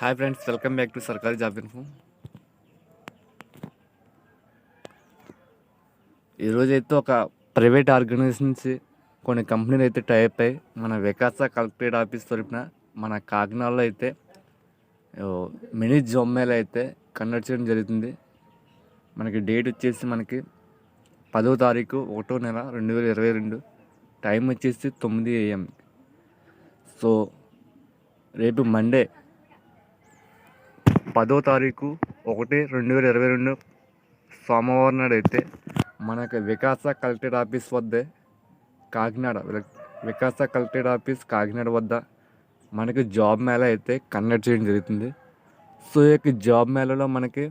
Hi friends, welcome back to సర్కారీ job info. ఈరోజైతే ఒక ప్రైవేట్ ఆర్గనైజేషన్స్ కొన్ని కంపెనీలు అయితే టైప్ అయ్యి మన వికాస కలెక్టరేట్ ఆఫీస్ తరపున మన కాకినాడలో అయితే మినీ జాబ్ మేళా అయితే కండక్ట్ చేయడం జరుగుతుంది. మనకి డేట్ వచ్చేసి మనకి 10వ తారీఖు 1వ నెల 2022. టైం వచ్చేసి 9 AM. సో రేపు మండే 10వ తారీఖు 1/2022 సోమవారం నాడు అయితే మనకి వికాస కలెక్టరేట్ ఆఫీస్ వద్ద వికాస కలెక్టరేట్ ఆఫీస్ కాకినాడ వద్ద మనకి జాబ్ మేళా అయితే కండక్ట్ చేయడం జరుగుతుంది. సో ఈ యొక్క జాబ్ మేళాలో మనకి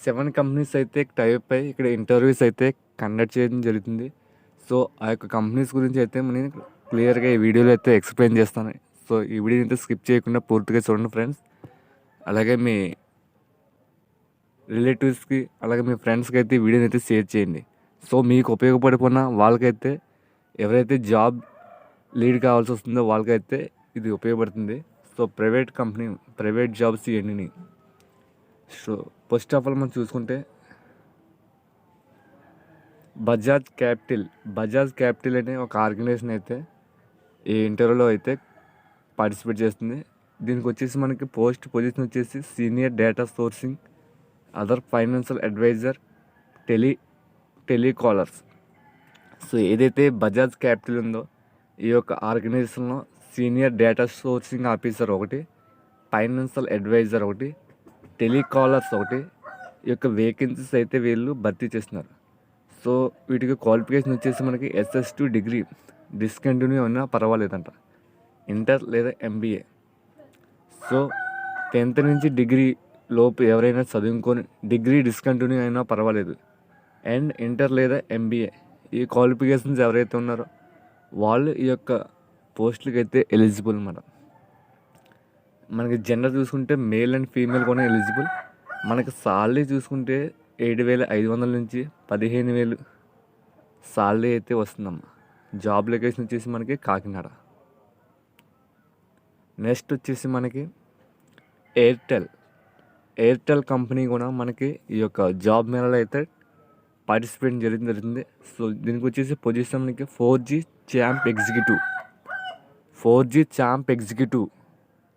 7 కంపెనీస్ అయితే టైప్ అయ్యి ఇక్కడ ఇంటర్వ్యూస్ అయితే కండక్ట్ చేయడం జరుగుతుంది. సో ఆ యొక్క కంపెనీస్ గురించి అయితే నేను క్లియర్గా ఈ వీడియోలో అయితే ఎక్స్ప్లెయిన్ చేస్తాను. సో ఈ వీడియోని అయితే స్కిప్ చేయకుండా పూర్తిగా చూడండి ఫ్రెండ్స్. అలాగే మీ రిలేటివ్స్కి అలాగే మీ ఫ్రెండ్స్కి అయితే ఈ వీడియోని అయితే షేర్ చేయండి. సో మీకు ఉపయోగపడిపోయిన వాళ్ళకైతే ఎవరైతే జాబ్ లీడ్ కావాల్సి వస్తుందో వాళ్ళకైతే ఇది ఉపయోగపడుతుంది. సో ప్రైవేట్ జాబ్స్ ఇవన్నీ. సో ఫస్ట్ ఆఫ్ ఆల్ మనం చూసుకుంటే బజాజ్ క్యాపిటల్ అనే ఒక ఆర్గనైజేషన్ అయితే ఈ ఇంటర్వ్యూలో అయితే పార్టిసిపేట్ చేస్తుంది. దీనికి వచ్చేసి మనకి పొజిషన్ వచ్చేసి senior data sourcing, other financial advisor, telecallers. So ఏదైతే బజాజ్ క్యాపిటల్ ఉందో ఈ యొక్క ఆర్గనైజేషన్లో సీనియర్ డేటా సోర్సింగ్ ఆఫీసర్ ఒకటి, ఫైనాన్షియల్ అడ్వైజర్ ఒకటి, టెలికాలర్స్ ఒకటి, ఈ యొక్క వేకెన్సీస్ అయితే వీళ్ళు భర్తీ చేస్తున్నారు. సో వీటికి క్వాలిఫికేషన్ వచ్చేసి మనకి SS2 డిగ్రీ డిస్కంటిన్యూ అయినా పర్వాలేదంట, ఇంటర్ లేదా MBA. సో 10th నుంచి డిగ్రీ లోపు ఎవరైనా చదువుకొని డిగ్రీ డిస్కంటిన్యూ అయినా పర్వాలేదు, అండ్ ఇంటర్ లేదా MBA ఈ క్వాలిఫికేషన్స్ ఎవరైతే ఉన్నారో వాళ్ళు ఈ యొక్క పోస్టులకి అయితే ఎలిజిబుల్ అన్నమాట. మనకి జెండర్ చూసుకుంటే మేల్ అండ్ ఫీమేల్ కూడా ఎలిజిబుల్. మనకి సాలరీ చూసుకుంటే 7,500 నుంచి 15,000 సాలరీ అయితే వస్తుందమ్మా. జాబ్ లొకేషన్ వచ్చేసి మనకి కాకినాడ. నెక్స్ట్ వచ్చేసి మనకి ఎయిర్టెల్ కంపెనీ కూడా మనకి ఈ యొక్క జాబ్ మేళలో అయితే పార్టిసిపేట్ జరుగుతుంది. సో దీనికి వచ్చేసి పొజిషన్ మనకి 4G ఛాంప్ ఎగ్జిక్యూటివ్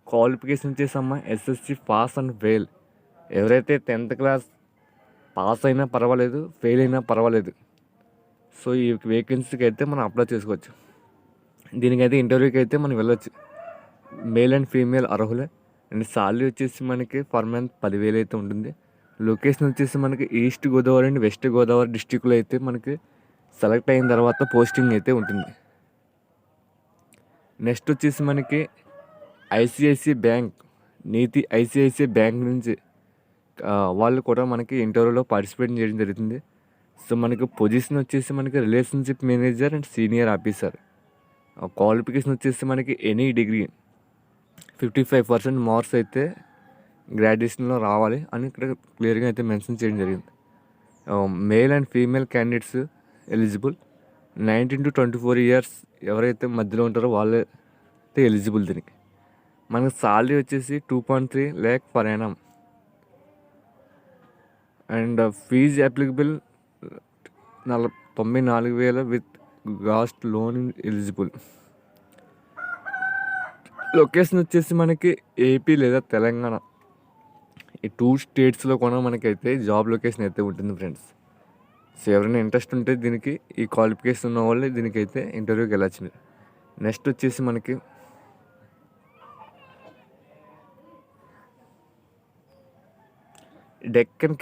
క్వాలిఫికేషన్ వచ్చేసమ్మా SSC పాస్ అండ్ ఫెయిల్. ఎవరైతే 10th క్లాస్ పాస్ అయినా పర్వాలేదు, ఫెయిల్ అయినా పర్వాలేదు. సో ఈ వేకెన్సీకి అయితే మనం అప్లై చేసుకోవచ్చు. దీనికైతే ఇంటర్వ్యూకి అయితే మనం వెళ్ళొచ్చు. మేల్ అండ్ ఫీమేల్ అర్హులే. అండ్ సాలరీ వచ్చేసి మనకి పర్ మంత్ 10,000 అయితే ఉంటుంది. లొకేషన్ వచ్చేసి మనకి east Godavari and west Godavari డిస్టిక్లో అయితే మనకి సెలెక్ట్ అయిన తర్వాత పోస్టింగ్ అయితే ఉంటుంది. నెక్స్ట్ వచ్చేసి మనకి ఐసిఐసిఐ బ్యాంక్ నుంచి వాళ్ళు కూడా మనకి ఇంటర్వ్యూలో పార్టిసిపేట్ చేయడం జరుగుతుంది. సో మనకి పొజిషన్ వచ్చేసి మనకి relationship manager and senior officer. Qualification వచ్చేసి మనకి ఎనీ డిగ్రీ 55% మార్క్స్ అయితే గ్రాడ్యుయేషన్లో రావాలి అని ఇక్కడ క్లియర్గా అయితే మెన్షన్ చేయడం జరిగింది. Male and female candidates eligible. 19 to 24 years ఎవరైతే మధ్యలో ఉంటారో వాళ్ళే అయితే ఎలిజిబుల్. దీనికి మనకి సాలరీ వచ్చేసి 2.3 lakh per annum. And fees applicable 94,000 with గాస్ట్ లోన్ ఎలిజిబుల్. లొకేషన్ వచ్చేసి మనకి ఏపీ లేదా తెలంగాణ ఈ 2 స్టేట్స్లో కూడా మనకైతే జాబ్ లొకేషన్ అయితే ఉంటుంది ఫ్రెండ్స్. సో ఎవరైనా ఇంట్రెస్ట్ ఉంటే దీనికి ఈ క్వాలిఫికేషన్ ఉన్న వాళ్ళే దీనికైతే ఇంటర్వ్యూకి వెళ్ళచ్చు మీరు. నెక్స్ట్ వచ్చేసి మనకి డెక్కన్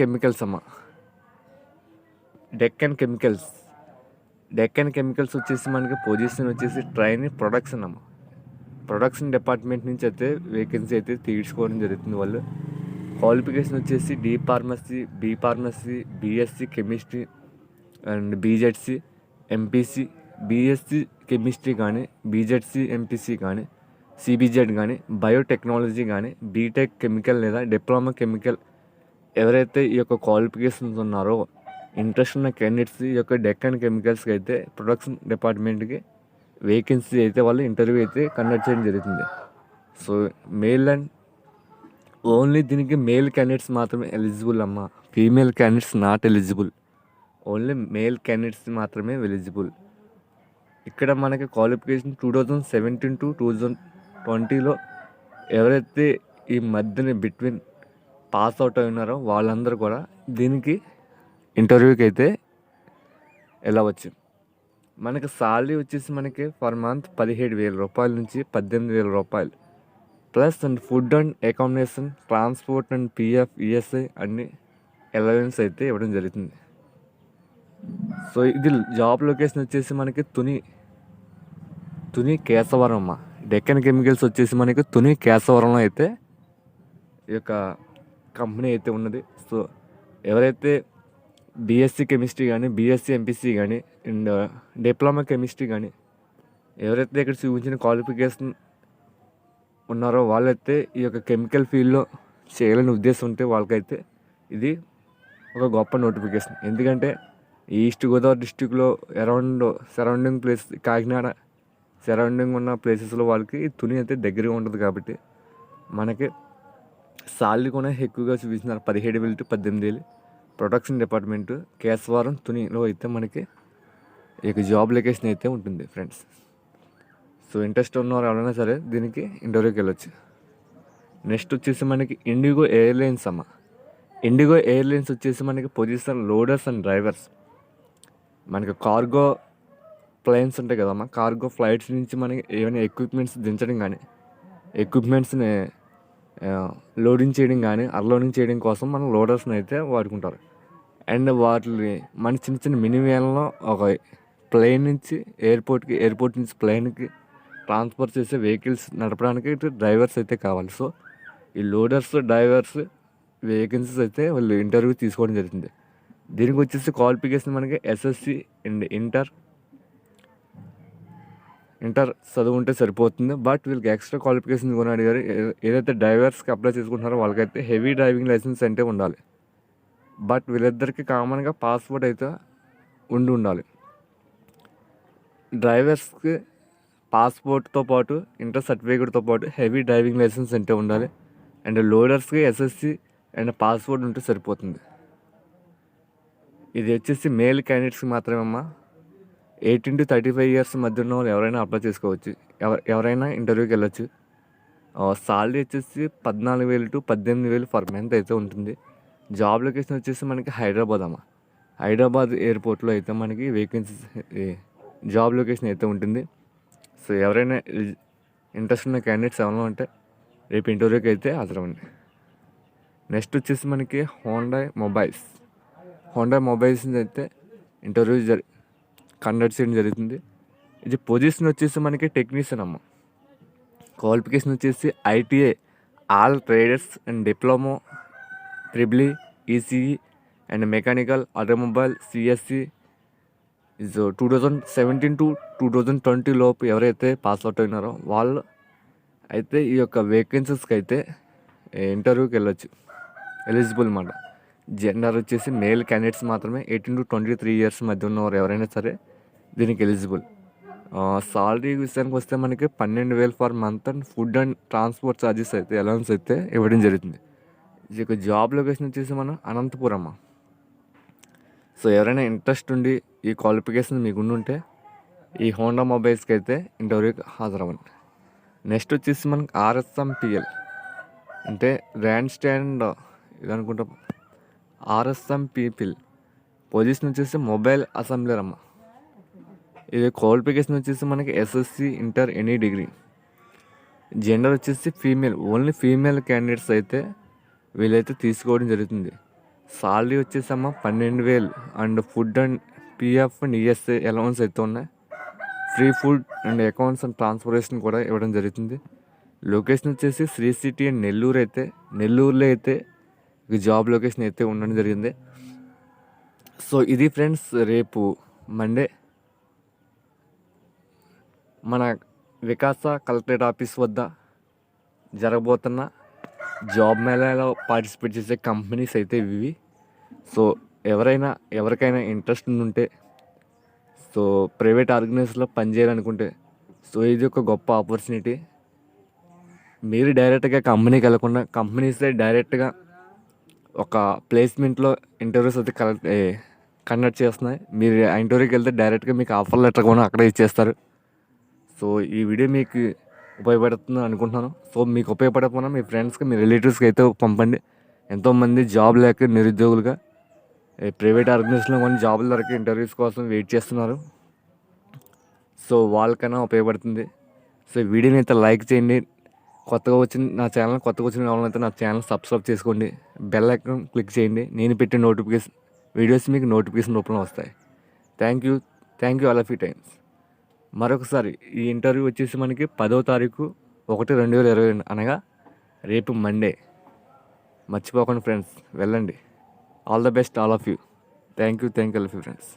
కెమికల్స్ వచ్చేసి మనకి పొజిషన్ వచ్చేసి ప్రొడక్షన్ డిపార్ట్మెంట్ నుంచి అయితే వేకెన్సీ అయితే తీసుకోవడం జరుగుతుంది. వాళ్ళు క్వాలిఫికేషన్ వచ్చేసి D pharmacy, B pharmacy, BSc chemistry and BZC MPC, BSc chemistry కానీ BZC MPC కానీ CBZ కానీ బయోటెక్నాలజీ కానీ బీటెక్ కెమికల్ లేదా డిప్లొమా కెమికల్ ఎవరైతే ఈ యొక్క క్వాలిఫికేషన్స్ ఉన్నారో ఇంట్రెస్ట్ ఉన్న క్యాండిడేట్స్ ఈ యొక్క డెక్కన్ కెమికల్స్కి అయితే ప్రొడక్షన్ డిపార్ట్మెంట్కి వేకెన్సీ అయితే వాళ్ళు ఇంటర్వ్యూ అయితే కండక్ట్ చేయడం జరుగుతుంది. సో మేల్ అండ్ ఓన్లీ దీనికి మేల్ క్యాండిడేట్స్ మాత్రమే ఎలిజిబుల్ అమ్మ. Female candidates not eligible. Only male candidates మాత్రమే ఎలిజిబుల్. ఇక్కడ మనకి క్వాలిఫికేషన్ 2017 to 2020లో ఎవరైతే ఈ మధ్యన బిట్వీన్ పాస్ అవుట్ అయి ఉన్నారో వాళ్ళందరూ కూడా దీనికి ఇంటర్వ్యూకి అయితే వెళ్ళవచ్చు. మనకి సాలరీ వచ్చేసి మనకి పర్ మంత్ 17,000 రూపాయల నుంచి 18,000 రూపాయలు plus and food and accommodation, transport and PF, ESI అన్ని అలవెన్స్ అయితే ఇవ్వడం జరుగుతుంది. సో ఇది జాబ్ లొకేషన్ వచ్చేసి మనకి తుని కేశవరం అమ్మ. డెక్కన్ కెమికల్స్ వచ్చేసి మనకి తుని కేశవరంలో అయితే ఈ యొక్క కంపెనీ అయితే ఉన్నది. సో ఎవరైతే బీఎస్సీ కెమిస్ట్రీ కానీ, బీఎస్సీ ఎంపీసీ కానీ అండ్ డిప్లొమా కెమిస్ట్రీ కానీ ఎవరైతే ఇక్కడ చూపించిన క్వాలిఫికేషన్ ఉన్నారో వాళ్ళైతే ఈ యొక్క కెమికల్ ఫీల్డ్లో చేయాలని ఉద్దేశం ఉంటే వాళ్ళకైతే ఇది ఒక గొప్ప నోటిఫికేషన్. ఎందుకంటే ఈస్ట్ గోదావరి డిస్టిక్లో సరౌండింగ్ ప్లేస్, కాకినాడ సరౌండింగ్ ఉన్న ప్లేసెస్లో వాళ్ళకి తుని అయితే దగ్గరగా ఉంటుంది కాబట్టి మనకి సాలరీ కూడా ఎక్కువగా చూపిస్తున్నారు. 17,000 to 18,000. ప్రొడక్షన్ డిపార్ట్మెంటు కేశవరం తునిలో అయితే మనకి ఈ జాబ్ లొకేషన్ అయితే ఉంటుంది ఫ్రెండ్స్. సో ఇంట్రెస్ట్ ఉన్నవారు ఎవరైనా సరే దీనికి ఇంటర్వ్యూకి వెళ్ళొచ్చు. నెక్స్ట్ వచ్చేసి మనకి ఇండిగో ఎయిర్లైన్స్ అమ్మ. ఇండిగో ఎయిర్లైన్స్ వచ్చేసి మనకి పొజిషన్ లోడర్స్ అండ్ డ్రైవర్స్. మనకి కార్గో ప్లేన్స్ ఉంటాయి కదమ్మా, కార్గో ఫ్లైట్స్ నుంచి మనకి ఏమైనా ఎక్విప్మెంట్స్ దించడం కానీ, ఎక్విప్మెంట్స్ని లోడింగ్ చేయడం కానీ అన్లోడింగ్ చేయడం కోసం మనం లోడర్స్ని అయితే వాడుకుంటారు. అండ్ వాటిని మన చిన్న చిన్న మినీ వ్యాన్లో ఒక ప్లేన్ నుంచి ఎయిర్పోర్ట్ నుంచి ప్లేన్కి ట్రాన్స్ఫర్ చేసే వెహికల్స్ నడపడానికి డ్రైవర్స్ అయితే కావాలి. సో ఈ లోడర్స్, డ్రైవర్స్ వేకెన్సీస్ అయితే వాళ్ళు ఇంటర్వ్యూ తీసుకోవడం జరుగుతుంది. దీనికి వచ్చేసి క్వాలిఫికేషన్ మనకి ఎస్ఎస్సి అండ్ ఇంటర్ చదువు ఉంటే సరిపోతుంది. బట్ వీళ్ళకి ఎక్స్ట్రా క్వాలిఫికేషన్ కూడా అడిగారు. ఏదైతే డ్రైవర్స్కి అప్లై చేసుకుంటున్నారో వాళ్ళకైతే హెవీ డ్రైవింగ్ లైసెన్స్ అంటే ఉండాలి. బట్ వీళ్ళిద్దరికి కామన్గా పాస్పోర్ట్ అయితే ఉండాలి. డ్రైవర్స్కి పాస్పోర్ట్తో పాటు ఇంటర్ సర్టిఫికేట్తో పాటు హెవీ డ్రైవింగ్ లైసెన్స్ అంటే ఉండాలి. అండ్ లోడర్స్కి ఎస్ఎస్సి అండ్ పాస్పోర్ట్ ఉంటే సరిపోతుంది. ఇది వచ్చేసి మేల్ క్యాండిడేట్స్కి మాత్రమే అమ్మా. 18 to 35 years మధ్య ఉన్న వాళ్ళు ఎవరైనా అప్లై చేసుకోవచ్చు, ఎవరైనా ఇంటర్వ్యూకి వెళ్ళొచ్చు. సాలరీ వచ్చేసి 14,000 to 18,000 పర్ మంత్ అయితే ఉంటుంది. జాబ్ లొకేషన్ వచ్చేసి మనకి హైదరాబాద్ అమ్మ. హైదరాబాద్ ఎయిర్పోర్ట్లో అయితే మనకి వేకెన్సీస్ జాబ్ లొకేషన్ అయితే ఉంటుంది. సో ఎవరైనా ఇంట్రెస్ట్ ఉన్న క్యాండిడేట్స్ ఎవరైనా ఉంటే రేపు ఇంటర్వ్యూకి అయితే హాజరవ్వండి. నెక్స్ట్ వచ్చేసి మనకి హోండా మొబైల్స్ అయితే ఇంటర్వ్యూ కండక్ట్ చేయడం జరుగుతుంది. ఇది పొజిషన్ వచ్చేసి మనకి టెక్నీషియన్ అమ్మ. క్వాలిఫికేషన్ వచ్చేసి ITI, all traders and diploma, triple ECE and mechanical, automobile, CSC. 2017 to 2020 లోపు ఎవరైతే పాస్ అవుట్ అయినారో వాళ్ళు అయితే ఈ యొక్క వేకెన్సీస్కి అయితే ఇంటర్వ్యూకి వెళ్ళొచ్చు, ఎలిజిబుల్ అన్నమాట. జెండర్ వచ్చేసి మేల్ క్యాండిడేట్స్ మాత్రమే. 18 to 23 years మధ్య ఉన్నవారు ఎవరైనా సరే దీనికి ఎలిజిబుల్. సాలరీ విషయానికి వస్తే మనకి 12,000 per month and food and transport charges అయితే అలవెన్స్ అయితే ఇవ్వడం జరుగుతుంది. ఈ యొక్క జాబ్ లొకేషన్ వచ్చేసి మన అనంతపురం అమ్మ. సో ఎవరైనా ఇంట్రెస్ట్ ఉండి ఈ క్వాలిఫికేషన్ మీకు ఉంటే ఈ హోండా మొబైల్స్కి అయితే ఇంటర్వ్యూకి హాజరవ్వండి. నెక్స్ట్ వచ్చేసి మనకి ఆర్ఎస్ఎంపిఎల్ అంటే ర్యాండ్ స్టాండ్ ఇది అనుకుంటాం. ఆర్ఎస్ఎంపిఎల్ పొజిషన్ వచ్చేసి మొబైల్ అసెంబ్లర్ అమ్మ. ఇది క్వాలిఫికేషన్ వచ్చేసి మనకి SSC, inter, any degree. Gender వచ్చేసి ఫీమేల్, ఓన్లీ ఫీమేల్ క్యాండిడేట్స్ అయితే వీళ్ళైతే తీసుకోవడం జరుగుతుంది. సాలరీ వచ్చేసి అమ్మ 12,000 and food and PF and ESI allowance అయితే ఉన్నాయి. Free food and accounts and transportation కూడా ఇవ్వడం జరుగుతుంది. లొకేషన్ వచ్చేసి శ్రీ సిటీ అండ్ నెల్లూరులో అయితే ఈ జాబ్ లొకేషన్ అయితే ఉండడం జరిగింది. సో ఇది ఫ్రెండ్స్, రేపు మండే మన వికాస కలెక్టరేట్ ఆఫీస్ వద్ద జరగబోతున్న జాబ్ మేళాలో పార్టిసిపేట్ చేసే కంపెనీస్ అయితే ఇవి. సో ఎవరికైనా ఇంట్రెస్ట్ ఉంటే, సో ప్రైవేట్ ఆర్గనైజేషన్లో పనిచేయాలనుకుంటే సో ఇది ఒక గొప్ప ఆపర్చునిటీ. మీరు డైరెక్ట్గా కంపెనీకి వెళ్ళకుండా కంపెనీసే డైరెక్ట్గా ఒక ప్లేస్మెంట్లో ఇంటర్వ్యూస్ అయితే కండక్ట్ చేస్తున్నాయి. మీరు ఆ ఇంటర్వ్యూకి వెళ్తే డైరెక్ట్గా మీకు ఆఫర్ లెటర్ కూడా అక్కడే ఇచ్చేస్తారు. సో ఈ వీడియో మీకు ఉపయోగపడుతుంది అనుకుంటున్నాను. సో మీకు ఉపయోగపడకపోయినా మీ ఫ్రెండ్స్కి, మీ రిలేటివ్స్కి అయితే పంపండి. ఎంతోమంది జాబ్ లేక నిరుద్యోగులుగా ప్రైవేట్ ఆర్గనైజేషన్లో కొన్ని జాబుల దొరికి ఇంటర్వ్యూస్ కోసం వెయిట్ చేస్తున్నారు. సో వాళ్ళకైనా ఉపయోగపడుతుంది. సో ఈ వీడియోని అయితే లైక్ చేయండి. కొత్తగా వచ్చిన వాళ్ళైతే నా ఛానల్ సబ్స్క్రైబ్ చేసుకోండి. బెల్ ఐకాన్ క్లిక్ చేయండి. నేను పెట్టే వీడియోస్ మీకు నోటిఫికేషన్ రూపంలో వస్తాయి. Thank you all of you times. మరొకసారి ఈ ఇంటర్వ్యూ వచ్చేసి మనకి 10వ తారీఖు 1/2020 అనగా రేపు మండే. మర్చిపోకండి ఫ్రెండ్స్, వెళ్ళండి. All the best all of you. Thank you all of you friends.